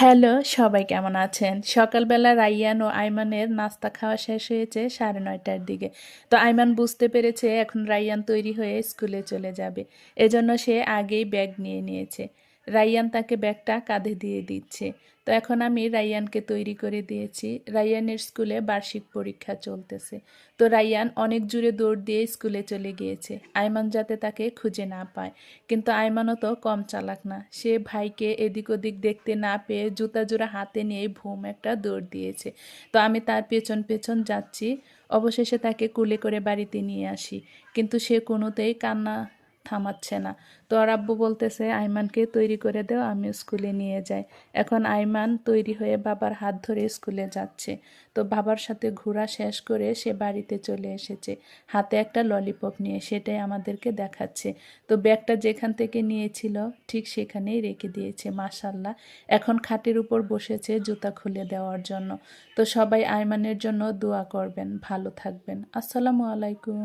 Hello, সবাই কেমন আছেন? সকালবেলা রাইয়ান ও আইমানের নাস্তা খাওয়া শেষ হয়েছে 9:30টার দিকে। তো আইমান বুঝতে পেরেছে এখন রাইয়ান তৈরি হয়ে স্কুলে চলে যাবে। এজন্য সে আগেই ব্যাগ নিয়ে নিয়েছে। রাইয়ান তাকে ব্যাগটা কাঁধে দিয়ে দিচ্ছে। তো এখন আমি রাইয়ানকে তৈরি করে দিয়েছি। রাইয়ানের স্কুলে বার্ষিক পরীক্ষা চলতেছে। তো রাইয়ান অনেক জোরে দৌড় দিয়ে স্কুলে চলে গিয়েছে আইমান যাতে তাকে খুঁজে না পায়। কিন্তু আইমানও তো কম চালাক না, সে ভাইকে এদিক ওদিক দেখতে না পেয়ে জুতা জোড়া হাতে নিয়ে ভুম একটা দৌড় দিয়েছে। তো আমি তার পেছন পেছন যাচ্ছি। অবশেষে তাকে কুলে করে বাড়িতে নিয়ে আসি, কিন্তু সে কোনোতেই কান্না থামাচ্ছে না। তো আর আব্বু বলতেছে আইমানকে তৈরি করে দাও, আমি স্কুলে নিয়ে যাই। এখন আইমান তৈরি হয়ে বাবার হাত ধরে স্কুলে যাচ্ছে। তো বাবার সাথে ঘোরা শেষ করে সে বাড়িতে চলে এসেছে, হাতে একটা ললিপপ নিয়ে, সেটাই আমাদেরকে দেখাচ্ছে। তো ব্যাগটা যেখান থেকে নিয়েছিল ঠিক সেখানেই রেখে দিয়েছে মাশাল্লাহ। এখন খাটের উপর বসেছে জুতা খুলে দেওয়ার জন্য। তো সবাই আইমানের জন্য দোয়া করবেন, ভালো থাকবেন। আসসালামু আলাইকুম।